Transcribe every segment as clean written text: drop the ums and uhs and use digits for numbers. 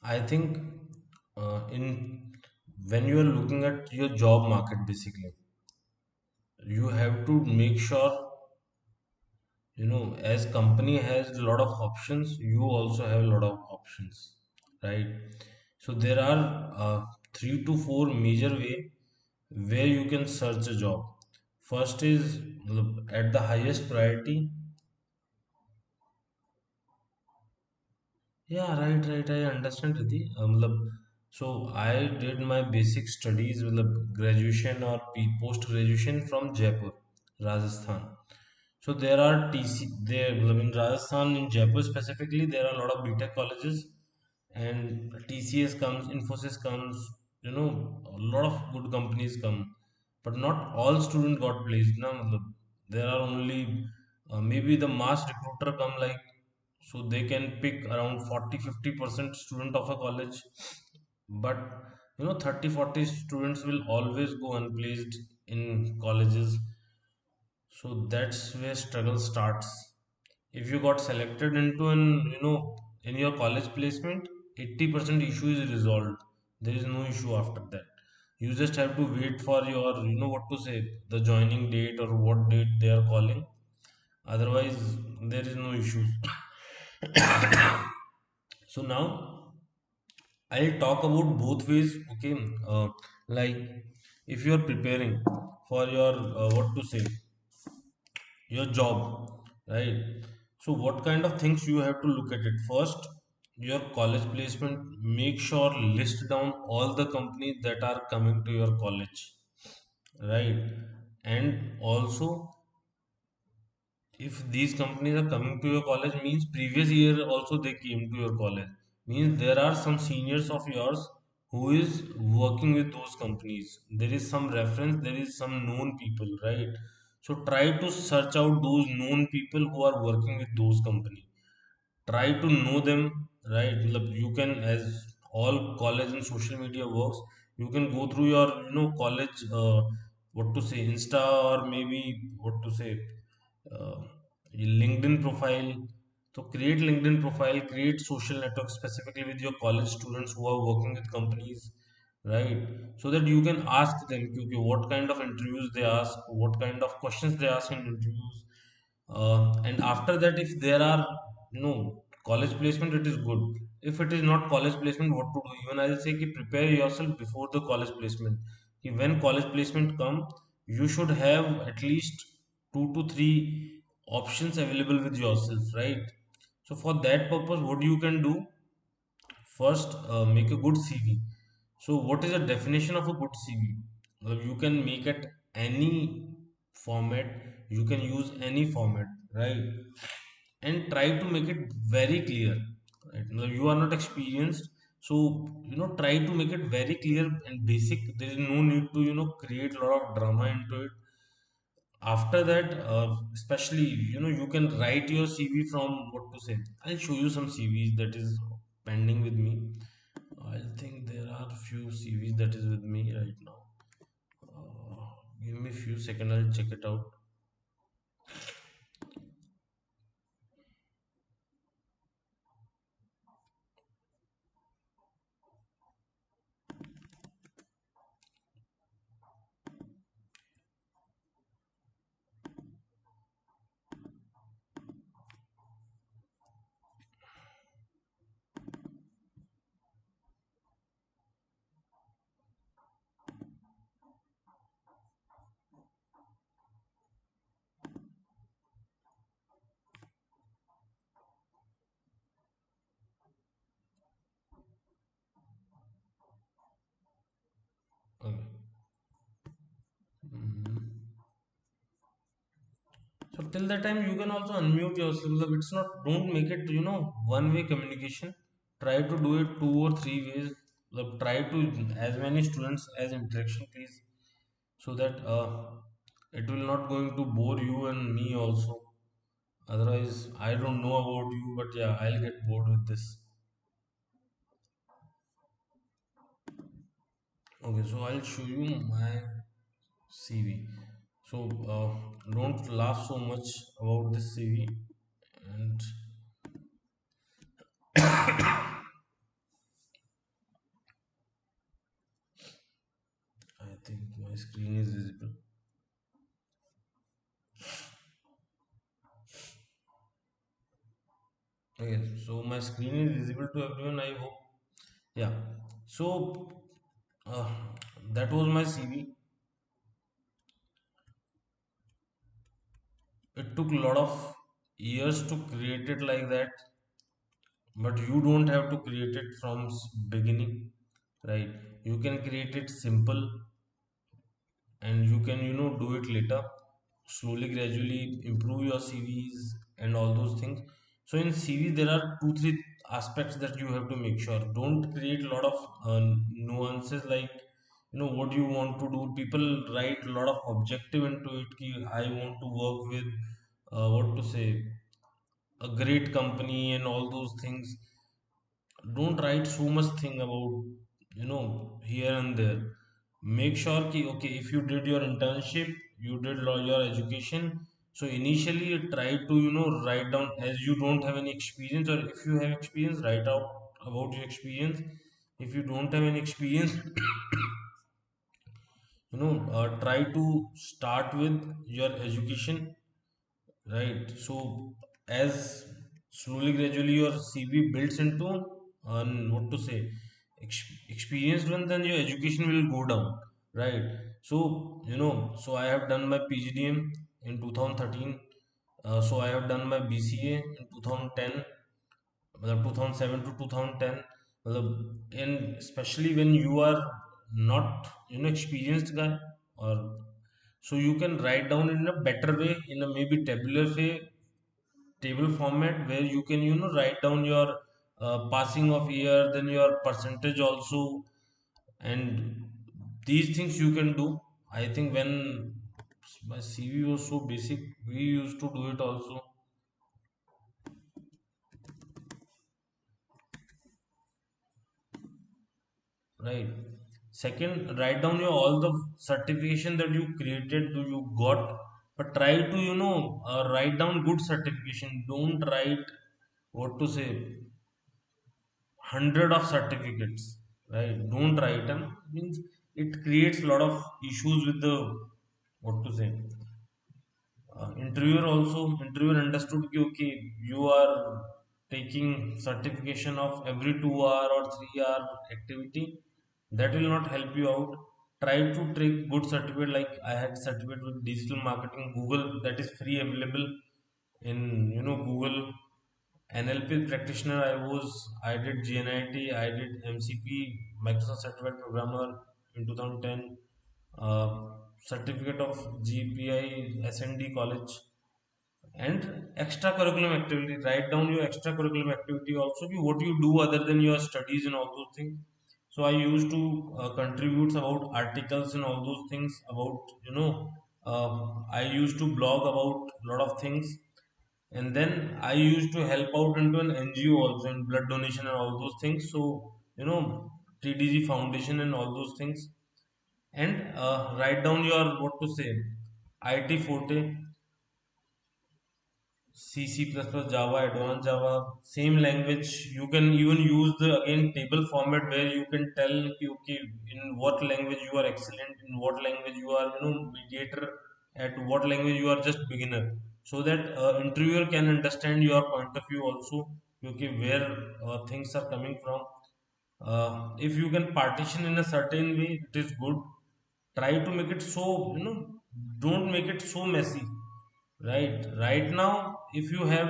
I think in when you are looking at your job market, basically, you have to make sure, as company has a lot of options, you also have a lot of options, right? So there are three to four major way where you can search a job. First is at the highest priority. Yeah, right, right. I understand, Riddhi. So I did my basic studies with graduation or post graduation from Jaipur, Rajasthan. So there are TC there in Rajasthan, in Jaipur specifically, there are a lot of BTech colleges, and TCS comes, Infosys comes, a lot of good companies come, but not all students got placed. Na, there are only maybe the mass recruiter come, like, so they can pick around 40-50% student of a college, but 30-40 students will always go unplaced in colleges. So that's where struggle starts. If you got selected into an, in your college placement, 80% issue is resolved. There is no issue after that. You just have to wait for your, what to say, the joining date or what date they are calling. Otherwise, there is no issues. So now I'll talk about both ways. Okay, like if you are preparing for your, what to say, your job, right? So what kind of things you have to look at it? First, your college placement, make sure list down all the companies that are coming to your college, right? And also, if these companies are coming to your college, means previous year also they came to your college, means there are some seniors of yours who is working with those companies. There is some reference, there is some known people, right? So try to search out those known people who are working with those companies. Try to know them, right? You can, as all college and social media works, you can go through your, college, what to say, Insta, or maybe what to say, uh, LinkedIn profile. So create LinkedIn profile, create social network specifically with your college students who are working with companies, right? So that you can ask them, okay, what kind of interviews they ask, what kind of questions they ask in interviews. And after that, if there are, college placement, it is good. If it is not college placement, what to do? Even I'll say, ki prepare yourself before the college placement. Ki when college placement come, you should have at least two to three options available with yourself, right? So for that purpose, what you can do, first, make a good CV. So what is the definition of a good CV? Well, you can make it any format, you can use any format, right? And try to make it very clear, right? Now, you are not experienced, so try to make it very clear and basic. There is no need to create a lot of drama into it. After that, especially, you can write your CV from, what to say, I'll show you some CVs that is pending with me. I think there are few CVs that is with me right now. Give me a few seconds, I'll check it out. Okay. Mhm. So till that time, you can also unmute yourself. Like, it's not, don't make it, one way communication. Try to do it two or three ways. Like, try to as many students as interaction, please, so that it will not going to bore you and me also. Otherwise, I don't know about you, but yeah, I'll get bored with this. Okay, so I'll show you my CV. So don't laugh so much about this CV. And screen is visible. Okay, so my screen is visible to everyone, I hope. Yeah. So uh, that was my CV. It took a lot of years to create it like that, but you don't have to create it from beginning, right? You can create it simple, and you can do it later, slowly, gradually improve your CVs and all those things. So in CV there are two three aspects that you have to make sure. Don't create a lot of nuances, like what you want to do. People write a lot of objective into it, ki I want to work with what to say, a great company and all those things. Don't write so much thing about here and there. Make sure ki okay, if you did your internship, you did your education, so initially you try to write down, as you don't have any experience, or if you have experience, write out about your experience. If you don't have any experience, try to start with your education, right? So as slowly gradually your CV builds into what to say, experienced one, then your education will go down, right? So so I have done my PGDM in 2013. So I have done my BCA in 2010, मतलब 2007 to 2010, मतलब and especially when you are not experienced guy, or so you can write down in a better way, in a maybe tabular way, table format, where you can write down your passing of year, then your percentage also, and these things you can do. I think when my CV was so basic, we used to do it also, right? Second, write down your all the certification that you created, do you got, but try to write down good certification. Don't write what to say, hundred of certificates, right? Don't write them, means it creates a lot of issues with the what to say, interviewer understood कि okay, you are taking certification of every 2 hour or 3 hour activity. That will not help you out. Try to take good certificate, like I had certificate with digital marketing Google, that is free available in Google. NLP practitioner, I did GNIT, I did MCP, Microsoft Certified Programmer in 2010, uh, certificate of GPI SND College, and extracurriculum activity. Write down your extracurriculum activity also, what you do other than your studies and all those things. So I used to contribute about articles and all those things, about I used to blog about a lot of things, and then I used to help out into an NGO also in blood donation and all those things. So TDG Foundation and all those things. And write down your what to say, IT forte, C, C++, Java, Advanced Java, same language. You can even use the again table format, where you can tell कि, okay, in what language you are excellent, in what language you are mediator, at what language you are just beginner, so that interviewer can understand your point of view also, okay, where things are coming from. If you can partition in a certain way, it is good. Try to make it so, don't make it so messy. Right now, if you have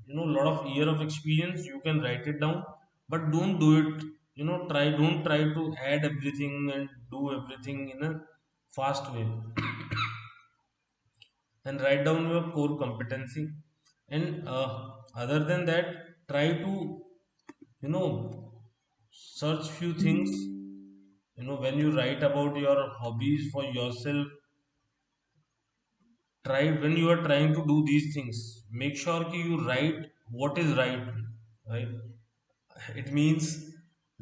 lot of year of experience, you can write it down, but don't do it. Don't try to add everything and do everything in a fast way. And write down your core competency. And other than that, try to search few things. When you write about your hobbies for yourself, try, when you are trying to do these things, make sure that you write what is right. It means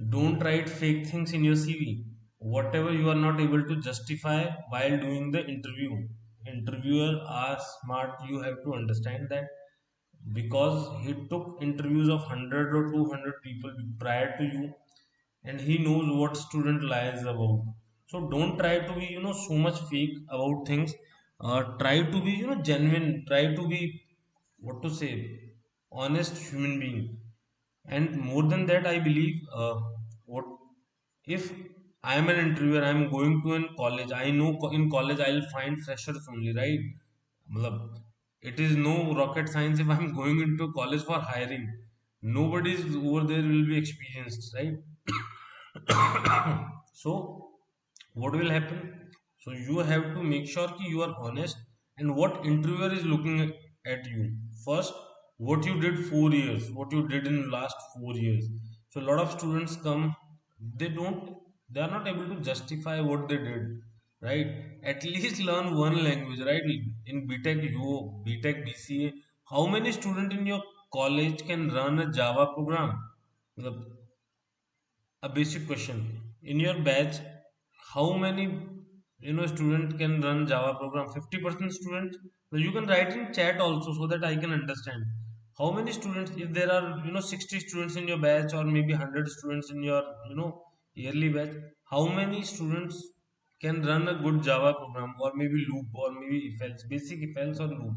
don't write fake things in your CV. Whatever you are not able to justify while doing the interview, interviewer are smart, you have to understand that, because he took interviews of 100 or 200 people prior to you, and he knows what student lies about. So don't try to be so much fake about things. Try to be genuine. Try to be, what to say, honest human being. And more than that, I believe, what if I am an interviewer, I am going to an college, I know in college I'll find freshers only, right? Matlab, it is no rocket science if I'm going into college for hiring. Nobody's over there will be experienced, right? So what will happen? So you have to make sure that you are honest, and what interviewer is looking at you first, what you did 4 years, what you did in last 4 years. So a lot of students come, they don't, they are not able to justify what they did, right? At least learn one language, right? In btech, you btech bca, how many students in your college can run a java program? A basic question, in your batch, how many student can run java program? 50% students. So you can write in chat also so that I can understand how many students. If there are 60 students in your batch, or maybe 100 students in your yearly batch, how many students can run a good java program, or maybe loop, or maybe if else, basic if else or loop?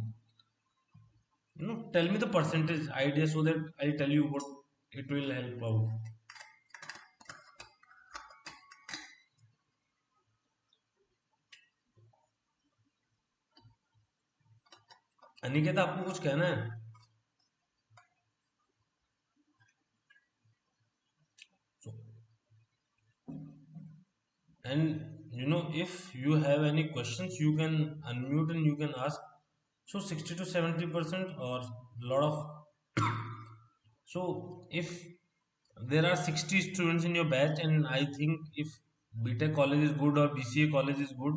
Tell me the percentage idea so that I tell you what it will help out. Aniket, आपको कुछ कहना है? So, and if you have any questions, you can unmute and you can ask. So 60 to 70%, or lot of so if there are 60 students in your batch, and I think if BTech college is good or BCA college is good,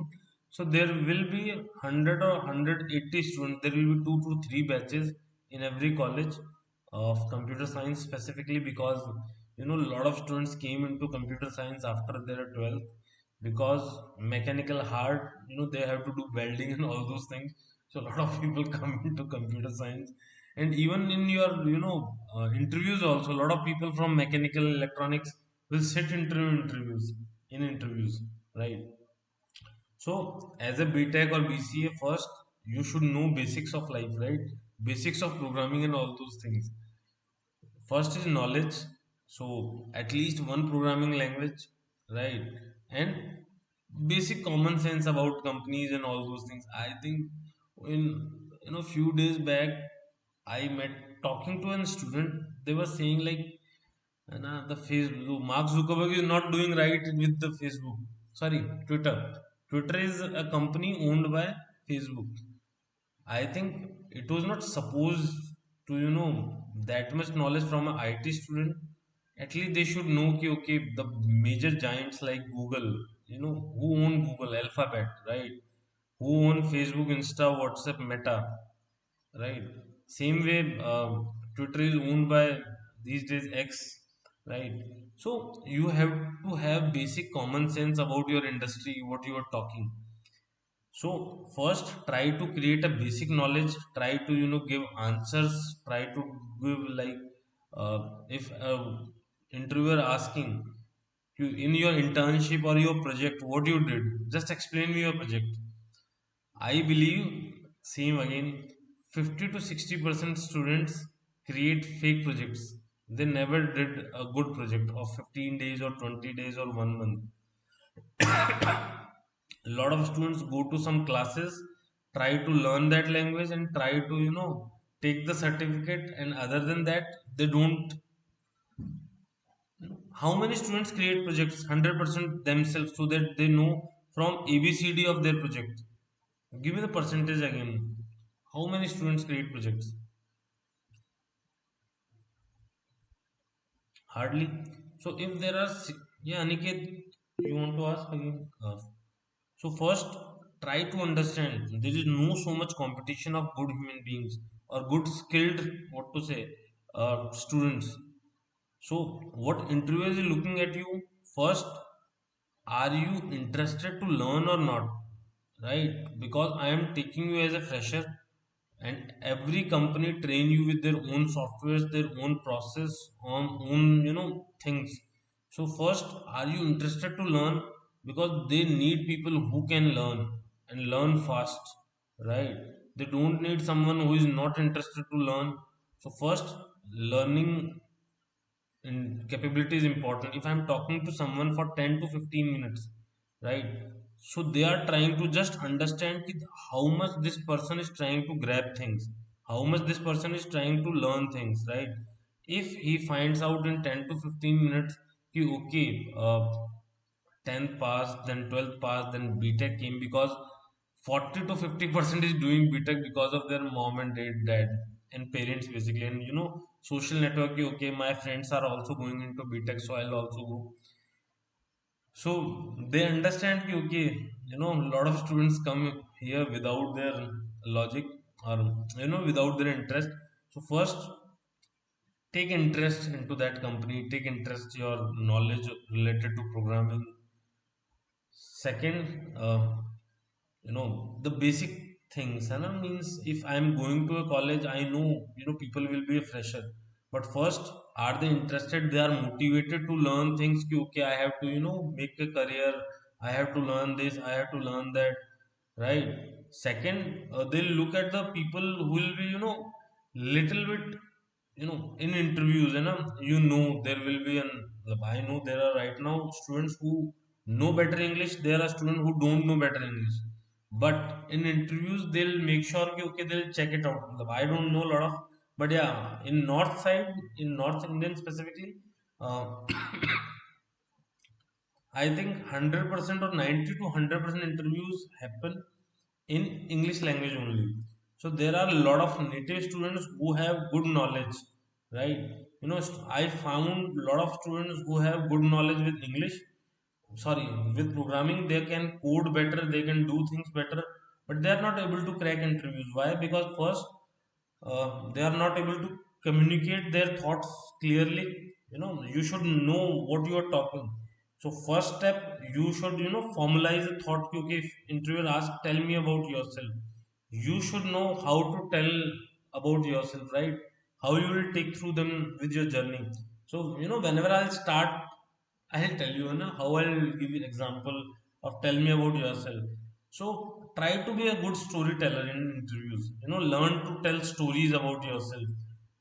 so there will be 100 or 180 students. There will be 2 to 3 batches in every college of computer science, specifically because a lot of students came into computer science after their 12th, because mechanical hard, they have to do welding and all those things. So a lot of people come into computer science. And even in your interviews also, a lot of people from mechanical electronics will sit into interviews, in interviews, right? So as a BTech or BCA, first you should know basics of life, right? Basics of programming and all those things. First is knowledge, so at least one programming language, right? And basic common sense about companies and all those things. I think in few days back, I met, talking to a student, they were saying like, the Facebook, Mark Zuckerberg is not doing right with the Facebook. Sorry, Twitter. Twitter is a company owned by Facebook. I think it was not supposed to, that much knowledge from an IT student. At least they should know ki, okay, the major giants like Google, who own Google, Alphabet, right? Who own Facebook, Insta, WhatsApp, Meta, right? Same way, Twitter is owned by these days X, right? So you have to have basic common sense about your industry, what you are talking. So first, try to create a basic knowledge. Try to give answers. Try to give like, if interviewer asking you in your internship or your project what you did, just explain me your project. I believe same again. 50 to 60% students create fake projects. They never did a good project of 15 days or 20 days or 1 month. A lot of students go to some classes, try to learn that language and try to take the certificate, and other than that they don't. How many students create projects 100% themselves so that they know from abcd of their project? Give me the percentage again. How many students create projects? Hardly. So if there are yeah, Aniket, you want to ask again? So first, try to understand there is no so much competition of good human beings or good skilled, what to say, students. So what interviewer is looking at you first? Are you interested to learn or not? Right? Because I am taking you as a fresher, and every company train you with their own softwares, their own process, on own things. So first, are you interested to learn? because they need people who can learn and learn fast, right? They don't need someone who is not interested to learn. So first, learning and capability is important. If I'm talking to someone for 10 to 15 minutes, right, so they are trying to just understand how much this person is trying to grab things, how much this person is trying to learn things, right? If he finds out in 10 to 15 minutes कि okay, 10th pass, then 12th pass, then BTech came, because 40 to 50% is doing BTech because of their mom and dad and parents basically. And social network, okay, my friends are also going into BTech, so I'll also go. So they understand, okay, a lot of students come here without their logic, or, without their interest. So first, take interest into that company, take interest your knowledge related to programming. Second, the basic things, and means if I'm going to a college, I know, people will be a fresher, but first, are they interested, they are motivated to learn things ki, okay, I have to, make a career, I have to learn this, I have to learn that, right? Second, they'll look at the people who will be, little bit, in interviews, there will be an, I know there are right now students who know better English, there are students who don't know better English, but in interviews they'll make sure कि, okay, they'll check it out. I don't know a lot of, but yeah, in north side, in North Indian specifically, uh, I think 100% or 90 to 100% interviews happen in English language only. So there are a lot of native students who have good knowledge, right? I found a lot of students who have good knowledge with English, sorry, with programming. They can code better, they can do things better, but they are not able to crack interviews. Why? Because first, they are not able to communicate their thoughts clearly. You should know what you are talking. So first step, you should, formalize a thought. Okay, if interviewer asks, tell me about yourself, you should know how to tell about yourself, right? How you will take through them with your journey. So whenever I'll start, I'll tell you, how I'll give you example of tell me about yourself. So try to be a good storyteller in interviews. Learn to tell stories about yourself,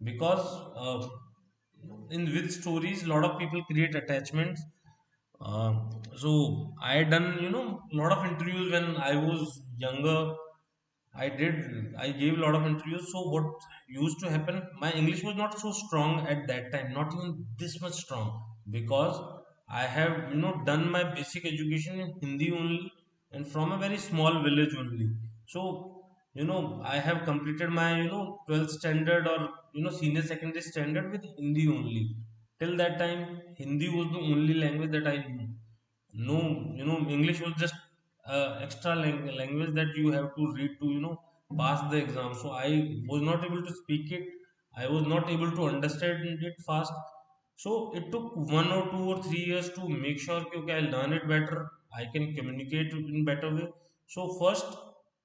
because in with stories, a lot of people create attachments. Uh, so I had done, a lot of interviews when I was younger. I gave a lot of interviews. So what used to happen? My English was not so strong at that time, not even this much strong, because I have, done my basic education in Hindi only, and from a very small village only. So, I have completed my, 12th standard, or, senior secondary standard with Hindi only. Till that time, Hindi was the only language that I knew. No, English was just extra language that you have to read to, pass the exam. So I was not able to speak it, I was not able to understand it fast. So it took 1 or 2 or 3 years to make sure कि, okay, I learn it better, I can communicate in better way. So first,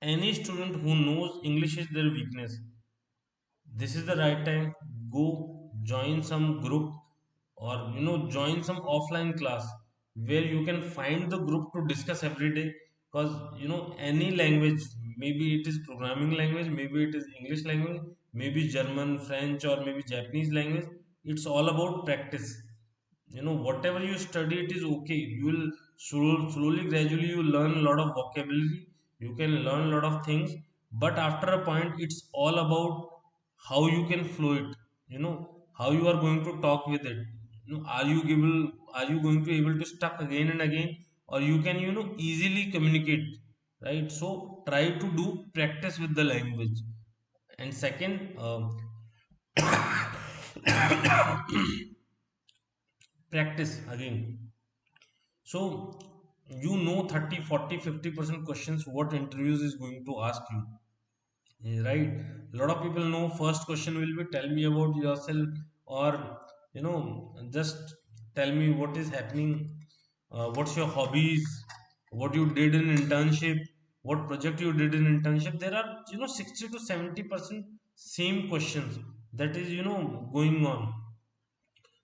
any student who knows English is their weakness, this is the right time. Go join some group, or join some offline class where you can find the group to discuss every day. Because any language, maybe it is programming language, maybe it is English language, maybe German, French, or maybe Japanese language, it's all about practice. Whatever you study, it is okay, you will slowly, gradually, you learn a lot of vocabulary, you can learn a lot of things, but after a point, it's all about how you can flow it, how you are going to talk with it. Are you going to able to stuck again and again, or you can, easily communicate, right? So try to do practice with the language. And second, practice again. So 30, 40, 50% questions what interviews is going to ask you. Right? A lot of people know first question will be tell me about yourself, or just tell me what is happening, what's your hobbies, what you did in internship, what project you did in internship. There are 60 to 70% same questions that is going on.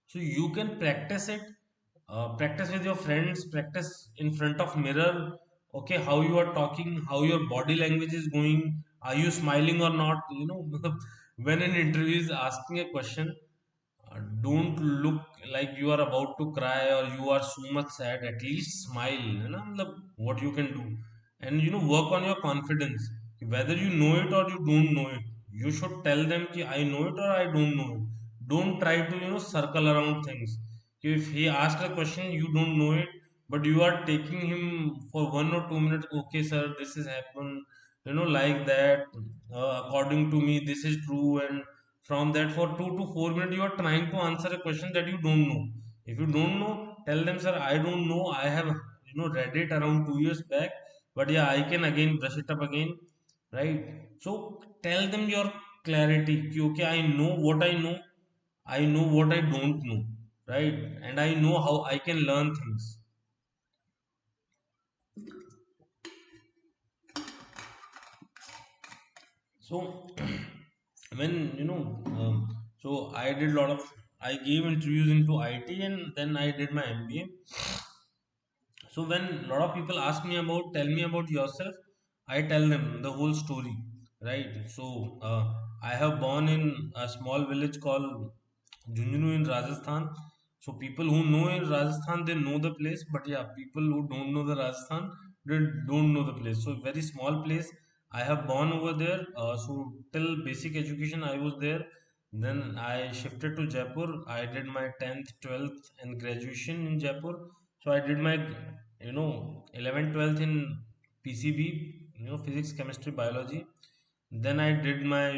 So you can practice it. practice with your friends, practice in front of mirror. Okay, how you are talking, how your body language is going, are you smiling or not, when an interview is asking a question, don't look like you are about to cry or you are so much sad. At least smile, मतलब what you can do. And work on your confidence. Whether you know it or you don't know it, you should tell them कि I know it or I don't know it. Don't try to circle around things. If he asks a question you don't know it, but you are taking him for 1 or 2 minutes, okay sir, this has happened, like that, according to me this is true, and from that for 2 to 4 minutes you are trying to answer a question that you don't know. If you don't know, tell them sir I don't know, I have read it around 2 years back, but yeah I can again brush it up again, right? So tell them your clarity कि, okay, I know what I know, I know what I don't know, right? And I know how I can learn things. So when so I did a lot of, I gave interviews into IT and then I did my MBA. So when a lot of people ask me about, tell me about yourself, I tell them the whole story, right? So I have born in a small village called Junjunu in Rajasthan. So people who know in Rajasthan, they know the place, but yeah, people who don't know the Rajasthan, they don't know the place. So very small place. I have born over there. So till basic education, I was there. Then I shifted to Jaipur. I did my 10th, 12th, and graduation in Jaipur. So I did my 11th, 12th in PCB, physics, chemistry, biology. Then I did my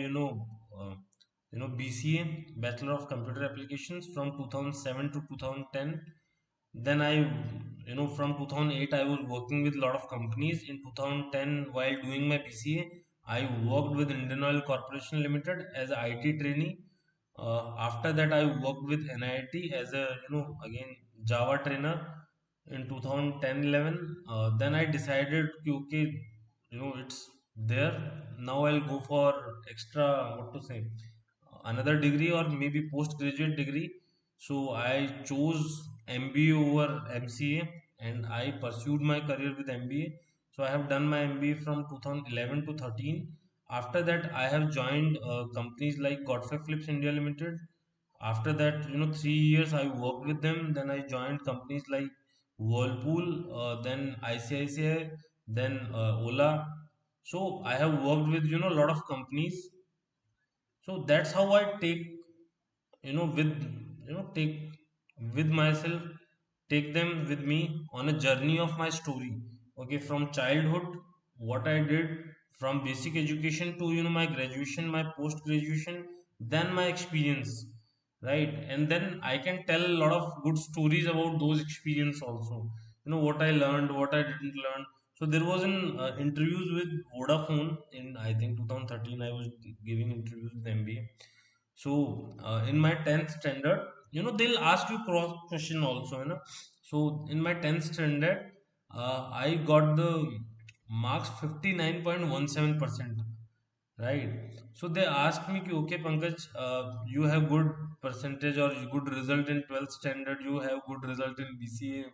BCA, Bachelor of Computer Applications, from 2007 to 2010. Then I from 2008 I was working with a lot of companies. In 2010, while doing my BCA, I worked with Indian Oil Corporation Limited as a IT trainee. After that I worked with NIT as a again Java trainer in 2010-11. Then I decided कि, okay, it's there, now I'll go for extra, what to say, another degree or maybe postgraduate degree. So I chose MBA over MCA and I pursued my career with MBA. So I have done my MBA from 2011 to 13. After that, I have joined companies like Godfrey Phillips India Limited. After that, 3 years I worked with them. Then I joined companies like Whirlpool, then ICICI, then Ola. So I have worked with a lot of companies. So that's how I take with take with myself, take them with me on a journey of my story. Okay, from childhood, what I did, from basic education to my graduation, my post graduation, then my experience, right? And then I can tell a lot of good stories about those experience also, what I learned, what I didn't learn. So there was an interviews with Vodafone in, I think, 2013. I was giving interviews with MBA. So in my 10th standard, they'll ask you cross question also, So in my 10th standard, I got the marks 59.17%, right? So they asked me, कि, okay, Pankaj, you have good percentage or good result in 12th standard, you have good result in BCA,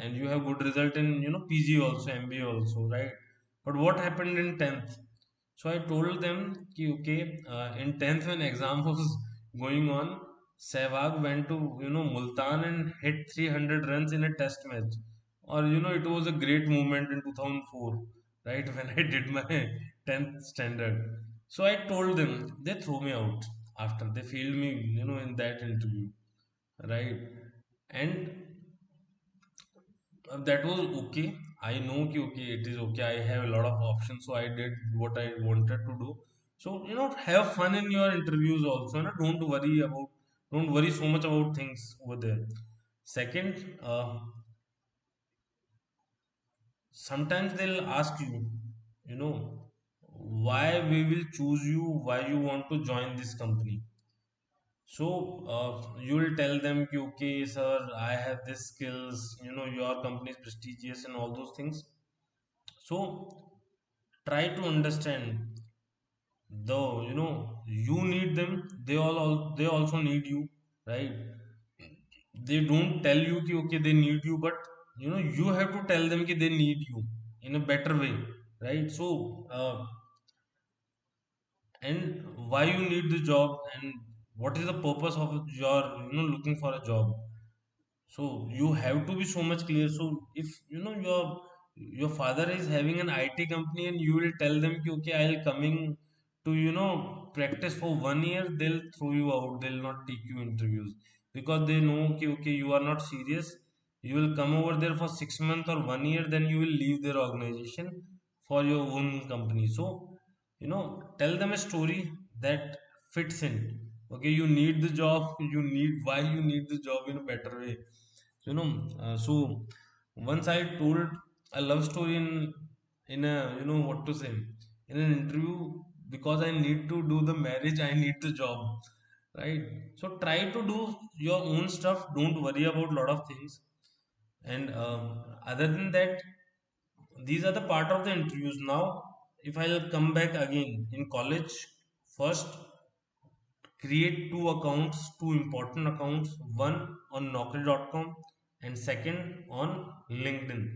and you have good result in PG also, MBA also, right? But what happened in 10th? So I told them कि okay, in 10th when exam was going on, Sehwag went to Multan and hit 300 runs in a test match. Or it was a great moment in 2004, right? When I did my 10th standard. So I told them, they threw me out after they failed me, in that interview, right? And that was okay. I know कि okay, it is okay. I have a lot of options, so I did what I wanted to do. So have fun in your interviews also. Don't worry so much about things over there. Second, sometimes they'll ask you, you know, why we will choose you, why you want to join this company. So you will tell them, कि, okay, sir, I have these skills. Your company is prestigious and all those things. So try to understand, though you need them, they also need you, right? they don't tell you कि okay they need you, but you have to tell them कि they need you in a better way, right? So and why you need the job, and what is the purpose of your looking for a job. So you have to be so much clear. So if your father is having an IT company and you will tell them कि, okay, I'll coming to practice for 1 year, they'll throw you out, they'll not take you interviews, because they know कि, okay, you are not serious. You will come over there for 6 months or 1 year, then you will leave their organization for your own company. So tell them a story that fits in. Okay, you need the job, you need, why you need the job in a better way. So once I told a love story in a, what to say, in an interview, because I need to do the marriage, I need the job, right? So try to do your own stuff, don't worry about lot of things. And other than that, these are the part of the interviews. Now if I'll come back again in college, first create two accounts, two important accounts, one on Naukri.com and second on LinkedIn.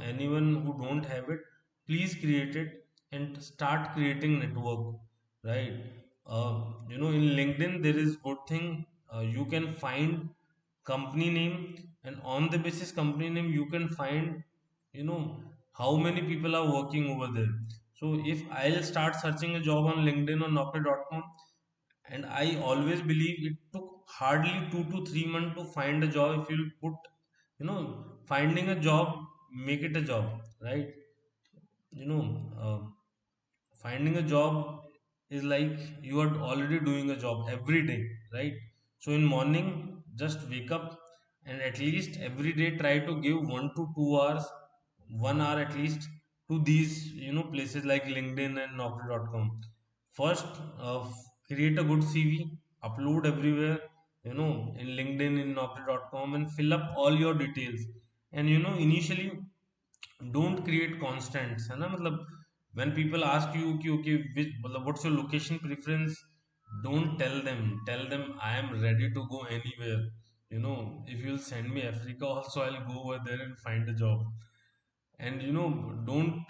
Anyone who don't have it, please create it and start creating network, right? In LinkedIn there is good thing, you can find company name, and on the basis company name you can find you know how many people are working over there. So if I'll start searching a job on LinkedIn or Naukri.com, and I always believe it took hardly 2 to 3 months to find a job. If you put finding a job, make it a job, right? you know uh, Finding a job is like you are already doing a job every day, right? So in morning, just wake up and at least every day try to give 1 to 2 hours, 1 hour at least, to these places like LinkedIn and Naukri.com. First, create a good CV, upload everywhere, in LinkedIn, in Naukri.com, and fill up all your details. And initially don't create constants, है ना? मतलब when people ask you कि okay, मतलब what's your location preference, don't tell them I am ready to go anywhere. If you'll send me Africa also, I'll go over there and find a job. And don't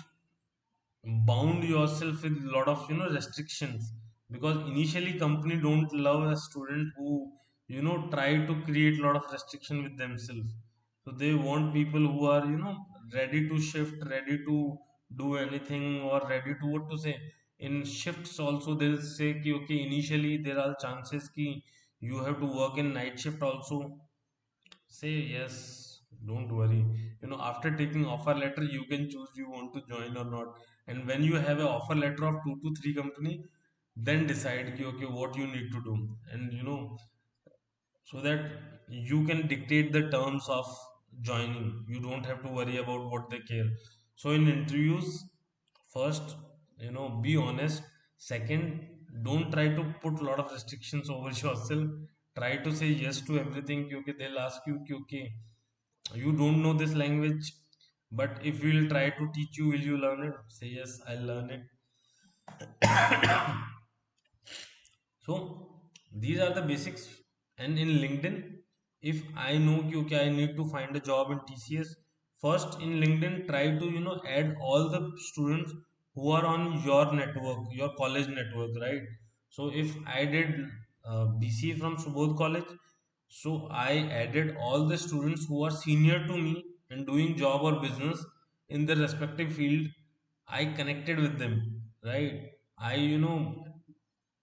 bound yourself with a lot of restrictions, because initially company don't love a student who try to create a lot of restriction with themselves. So they want people who are ready to shift, ready to do anything, or ready to, what to say, in shifts also they'll say ki, okay, initially there are chances ki you have to work in night shift also. Say yes, don't worry. After taking offer letter, you can choose you want to join or not. And when you have a offer letter of 2 to 3 company, then decide ki, okay, what you need to do. And so that you can dictate the terms of joining. You don't have to worry about what they care. So in interviews, first, be honest. Second, don't try to put a lot of restrictions over yourself. Try to say yes to everything. Okay, they'll ask you, okay, you don't know this language, but if we'll try to teach you, will you learn it? Say yes, I'll learn it. So these are the basics. And in LinkedIn, if I know कि, okay, I need to find a job in TCS, first in LinkedIn try to add all the students who are on your network, your college network, right? So if I did BCA from Subodh College, so I added all the students who are senior to me and doing job or business in their respective field. I connected with them, right? I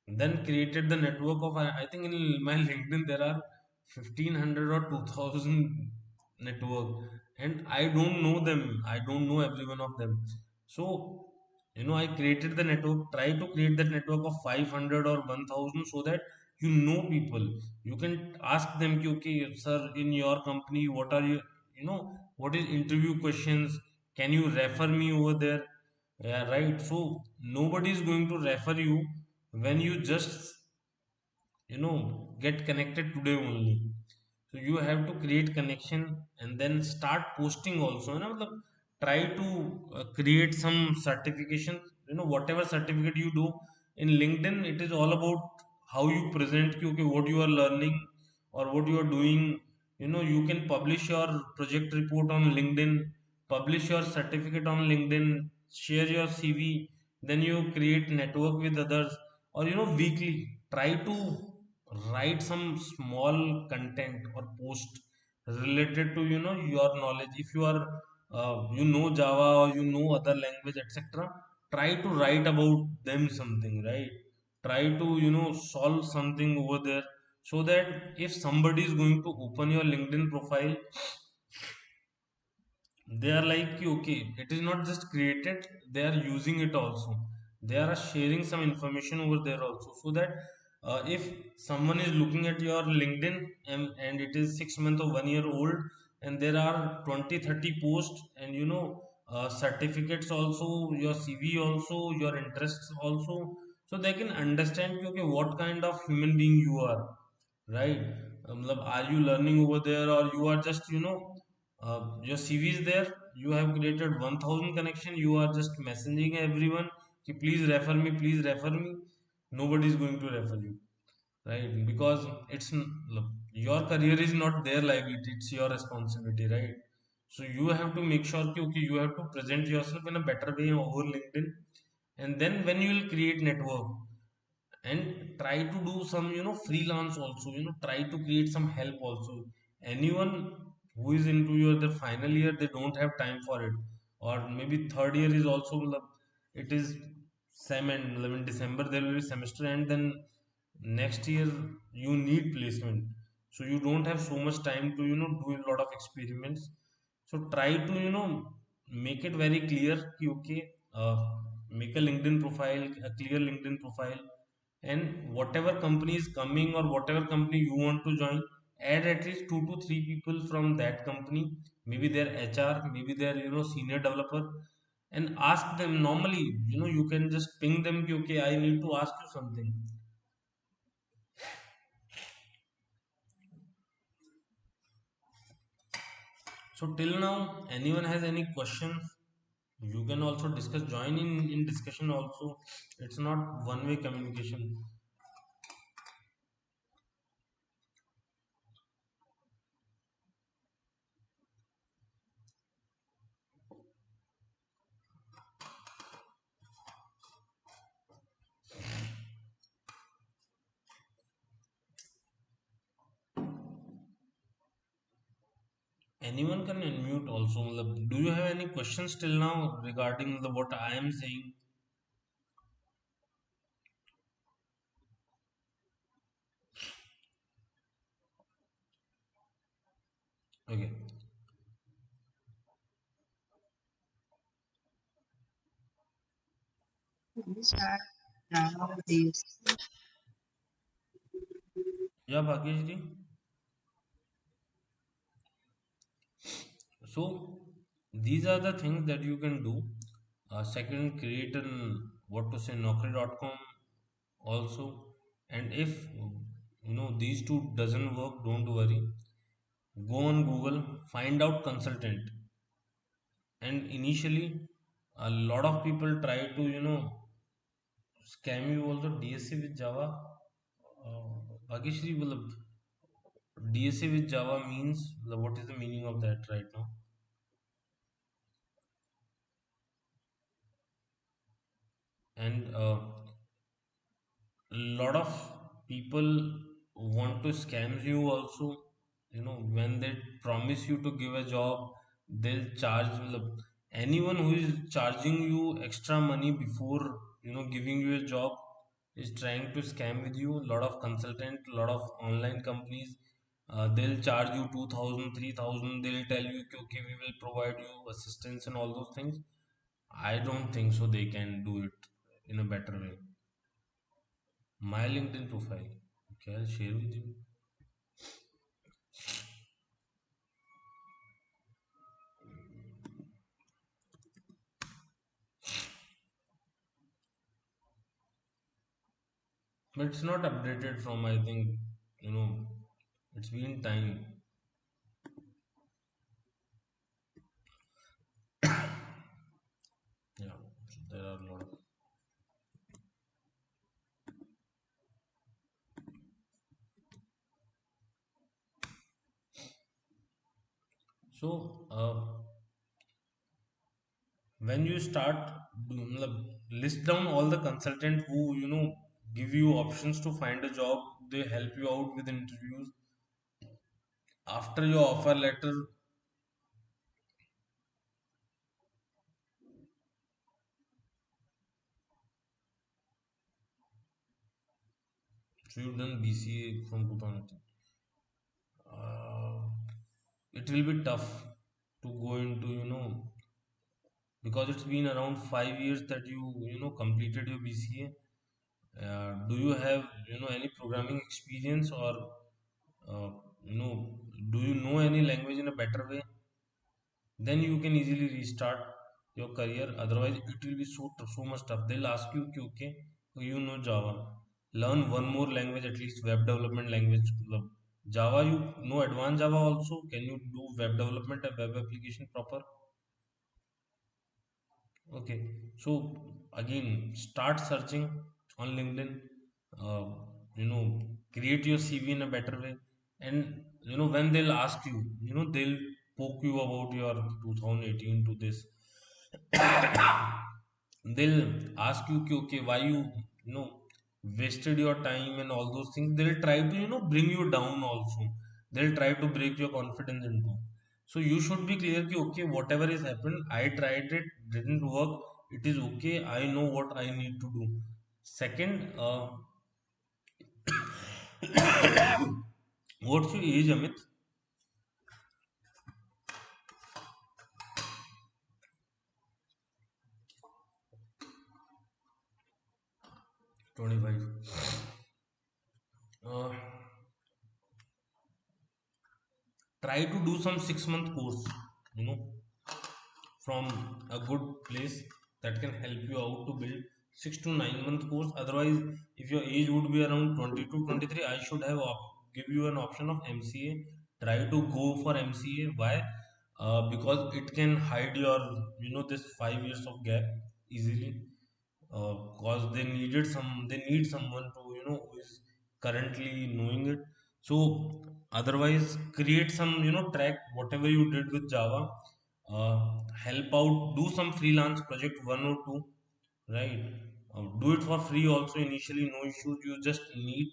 then created the network of, I think in my LinkedIn there are 1500 or 2000 network, and I don't know them, I don't know every one of them. So I created the network, try to create that network of 500 or 1000, so that people, you can ask them कि, okay sir, in your company what are what is interview questions, can you refer me over there? Yeah, right. So nobody is going to refer you when you just get connected today only. So you have to create connection and then start posting also. मतलब try to create some certification. Whatever certificate you do in LinkedIn, it is all about how you present कि, okay, what you are learning or what you are doing. You can publish your project report on LinkedIn, publish your certificate on LinkedIn, share your CV, then you create network with others. Or weekly try to write some small content or post related to your knowledge. If you are Java, or other language, etc., try to write about them something, right? Try to solve something over there, so that if somebody is going to open your LinkedIn profile, they are like, okay, it is not just created, they are using it also, they are sharing some information over there also, so that if someone is looking at your LinkedIn, and it is 6 months or 1 year old, and there are 20, 30 posts, and certificates also, your CV also, your interests also, so they can understand, okay, what kind of human being you are, right? Are you learning over there, or you are just your CV is there, you have created 1000 connection, you are just messaging everyone कि please refer me, please refer me. Nobody is going to refer you, right? Because your career is not their liability, it's your responsibility, right? So you have to make sure कि, okay, you have to present yourself in a better way over LinkedIn, and then when you will create network, and try to do some freelance also, try to create some help also. Anyone who is into your the final year, they don't have time for it, or maybe third year is also it is sem, and in December there will be semester, and then next year you need placement, so you don't have so much time to do a lot of experiments. So try to make it very clear कि, okay, uh, make a LinkedIn profile, a clear LinkedIn profile, and whatever company is coming, or whatever company you want to join, add at least 2 to 3 people from that company, maybe their HR, maybe their senior developer, and ask them normally. You can just ping them कि, okay, I need to ask you something. So till now, anyone has any questions, you can also discuss, join in discussion also. It's not one way communication. Anyone can unmute also. Do you have any questions till now regarding what I am saying? Okay. Start nowadays. Yeah, Bhagesh ji. So these are the things that you can do. Second, create an what to say Naukri.com also. And if these two doesn't work, don't worry. Go on Google, find out consultant. And initially, a lot of people try to scam you also. DSA with Java. Bhagesh ji, DSA with Java means what is the meaning of that right now? And lot of people want to scam you also. When they promise you to give a job, they'll charge, anyone who is charging you extra money before giving you a job is trying to scam with you. A lot of consultant, a lot of online companies, they'll charge you 2000, 3000. They'll tell you कि, okay, we will provide you assistance and all those things. I don't think so they can do it in a better way. My LinkedIn profile. Okay, I'll share with you. But it's not updated from, I think, you know, it's been time. Yeah, so there are a lot of. So when you start मतलब, list down all the consultant who give you options to find a job. They help you out with interviews after your offer letter. So you've done BCA from 2000. uh, it will be tough to go into, because it's been around 5 years that you completed your BCA. Do you have any programming experience, or uh, do you know any language in a better way? Then you can easily restart your career. Otherwise it will be so much tough. They'll ask you कि, okay, so you know Java, learn one more language, at least web development language. मतलब, Java, you know advanced Java also? Can you do web development and web application proper? Okay, so again, start searching on LinkedIn. Uh, Create your CV in a better way, and when they'll ask you, they'll poke you about your 2018 to this. They'll ask you, कि, okay, why you know wasted your time and all those things. They'll try to bring you down also. They'll try to break your confidence into. So you should be clear कि, okay, whatever has happened, I tried it, didn't work, it is okay, I know what I need to do. Second, what's your age, Amit? 25. uh, Try to do some 6 month course, you know from a good place that can help you out to build 6 to 9 month course. Otherwise, if your age would be around 20 to 23, I should have give you an option of MCA. Try to go for MCA. Why? Because it can hide your this 5 years of gap easily. Because they need someone to who is currently knowing it. So otherwise, create some track whatever you did with Java. Help out, do some freelance project, one or two, right? Do it for free also initially, no issues. You just need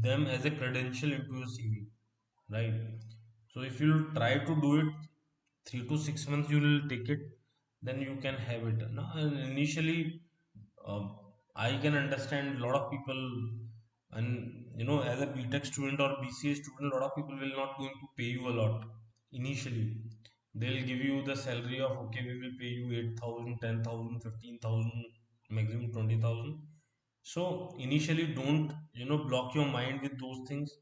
them as a credential into your CV, right? So if you try to do it 3 to 6 months, you will take it, then you can have it. Now, initially, uh, I can understand a lot of people, and as a BTech student or BCA student, a lot of people will not going to pay you a lot initially. They'll give you the salary of, okay, we will pay you 8,000, 10,000, 15,000, maximum 20,000. So initially, don't block your mind with those things.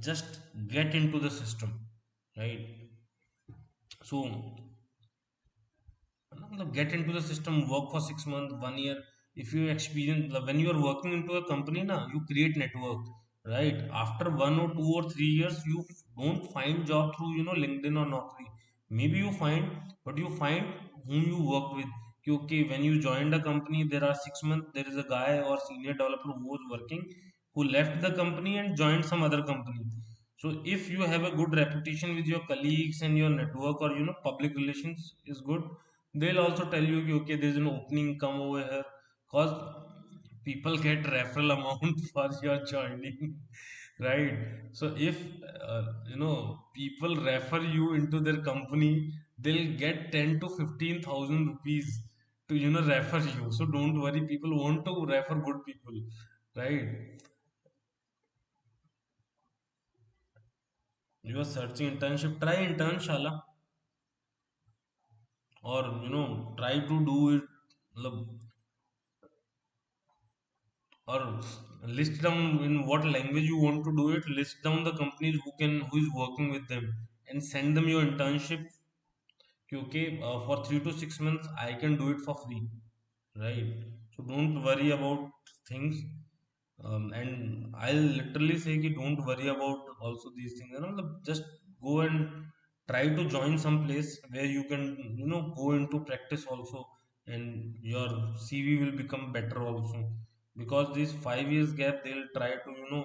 Just get into the system, right? So get into the system, work for 6 months, 1 year. If you experience, when you are working into a company now, you create network, right? After 1 or 2 or 3 years, you don't find job through LinkedIn or Naukri. Maybe you find, but you find whom you worked with. कि, okay, when you joined a company, there are 6 months, there is a guy or senior developer who was working, who left the company and joined some other company. So if you have a good reputation with your colleagues and your network, or public relations is good, they'll also tell you कि, okay, there's an opening, come over here. Cause people get referral amount for your joining, right? So if people refer you into their company, they'll get 10 to 15,000 rupees to refer you. So don't worry, people want to refer good people, right? You are searching internship, try internshala, or try to do it, मतलब, or list down in what language you want to do it. List down the companies who is working with them, and send them your internship. कि, okay, for 3 to 6 months I can do it for free, right? So don't worry about things. And I'll literally say कि, don't worry about also these things, just go and try to join some place where you can go into practice also, and your CV will become better also. Because this 5 years gap, they'll try to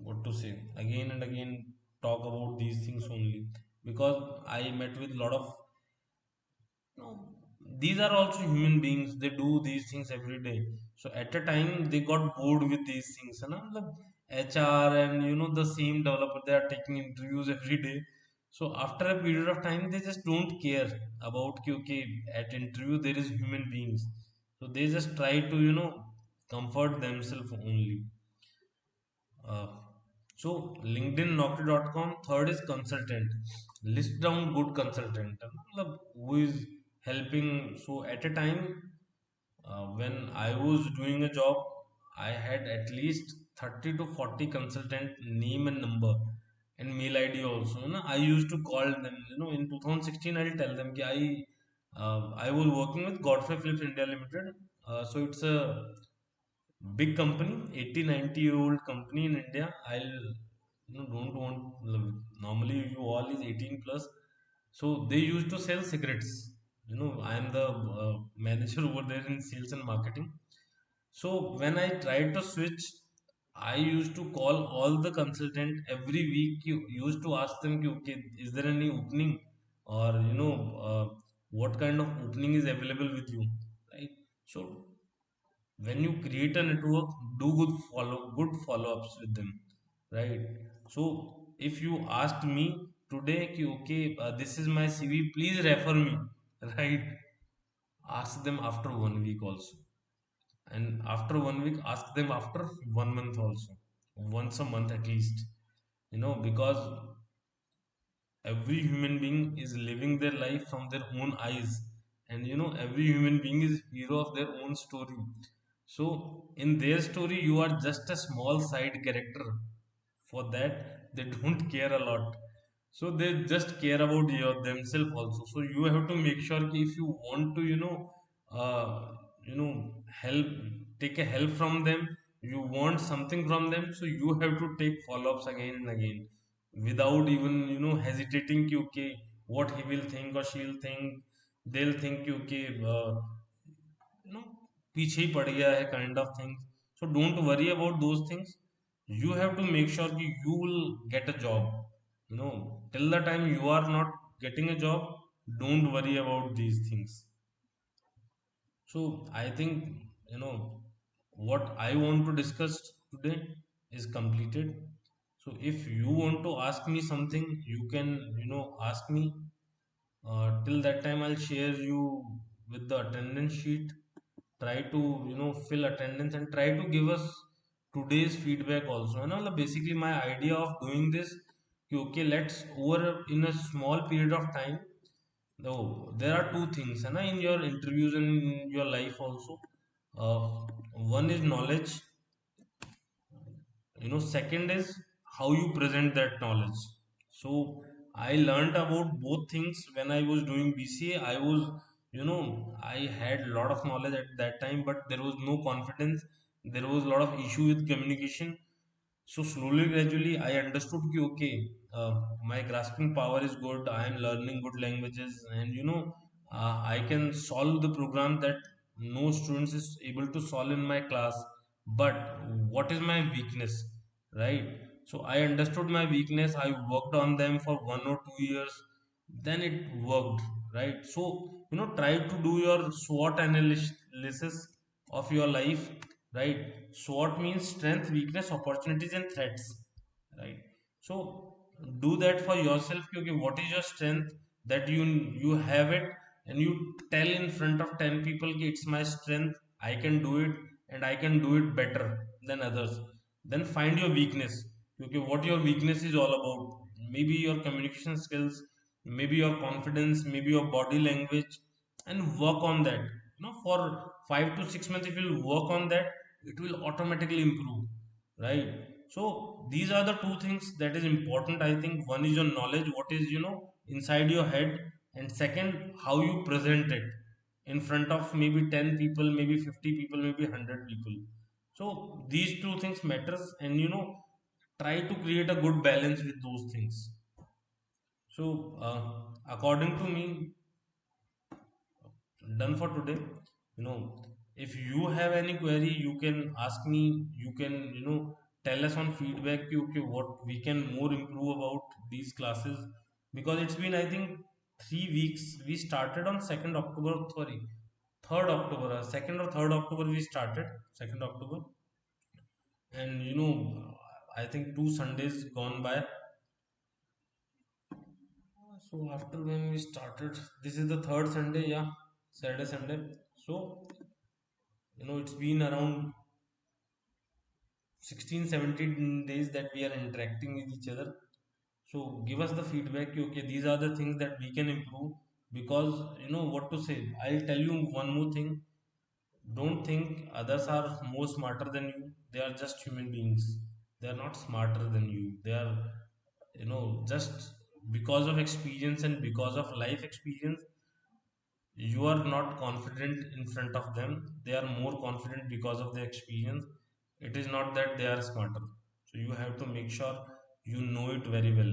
what to say, again and again. talk about these things only, because I met with a lot of, no, these are also human beings. They do these things every day. So at a time they got bored with these things, and the HR and the same developer, they are taking interviews every day. So after a period of time, they just don't care about कि, okay, at interview there is human beings. So they just try to comfort themselves only. Uh, so LinkedIn, Naukri.com. Third is consultant. List down good consultant. Who is helping. So at a time, when I was doing a job, I had at least 30 to 40 consultant name and number and mail ID also. I used to call them. In 2016, I'll tell them that I was working with Godfrey Phillips India Limited. So it's a big company, 80, 90-year-old company in India. I'll don't want, normally you all is 18 plus. So they used to sell cigarettes. I am the manager over there in sales and marketing. So when I tried to switch, I used to call all the consultant every week. You used to ask them कि, okay, is there any opening, or what kind of opening is available with you, right? So when you create a network, do good follow-ups with them, right? So if you asked me today कि, okay, this is my CV, please refer me, right? Ask them after 1 week also, and after 1 week ask them after 1 month also, once a month at least, because every human being is living their life from their own eyes, and every human being is hero of their own story. So in their story you are just a small side character. For that they don't care a lot. So they just care about your themselves also. So you have to make sure कि if you want to help, take a help from them, you want something from them, so you have to take follow-ups again and again, without even hesitating कि okay, what he will think or she will think. They'll think कि okay, you know पीछे ही पड़ गया है kind of things. So don't worry about those things. You have to make sure that you will get a job. Till the time you are not getting a job, don't worry about these things. So I think what I want to discuss today is completed. So if you want to ask me something, you can ask me. Till that time, I'll share you with the attendance sheet. Try to fill attendance and try to give us today's feedback also. Basically my idea of doing this, okay, let's over in a small period of time. No, there are two things, in your interviews and in your life also. One is knowledge, second is how you present that knowledge. So I learned about both things when I was doing BCA. I was, I had a lot of knowledge at that time, but there was no confidence. There was a lot of issue with communication. So slowly, gradually, I understood कि okay, my grasping power is good. I am learning good languages, and I can solve the program that no students is able to solve in my class. But what is my weakness, right? So I understood my weakness. I worked on them for 1 or 2 years. Then it worked, right? So try to do your SWOT analysis of your life, right? SWOT means strength, weakness, opportunities, and threats, right? So do that for yourself. Okay, what is your strength, that you have it, and you tell in front of 10 people कि it's my strength, I can do it, and I can do it better than others. Then find your weakness. Okay, what your weakness is all about. Maybe your communication skills, maybe your confidence, maybe your body language, and work on that. For 5 to 6 months, if you work on that, it will automatically improve, right? So these are the two things that is important. I think one is your knowledge, what is inside your head, and second, how you present it in front of maybe 10 people, maybe 50 people, maybe 100 people. So these two things matters, and try to create a good balance with those things. So according to me, done for today. If you have any query, you can ask me. You can tell us on feedback कि okay what we can more improve about these classes, because it's been I think 3 weeks. We started on 2nd October, sorry, 3rd October, 2nd or 3rd October we started, 2nd October, and I think 2 Sundays gone by. So after when we started, this is the third Sunday, yeah, Saturday, Sunday. So it's been around 16, 17 days that we are interacting with each other. So give us the feedback. Okay, these are the things that we can improve, because what to say. I'll tell you one more thing. Don't think others are more smarter than you. They are just human beings. They are not smarter than you. They are, just because of experience and because of life experience, you are not confident in front of them. They are more confident because of their experience. It is not that they are smarter. So you have to make sure you know it very well.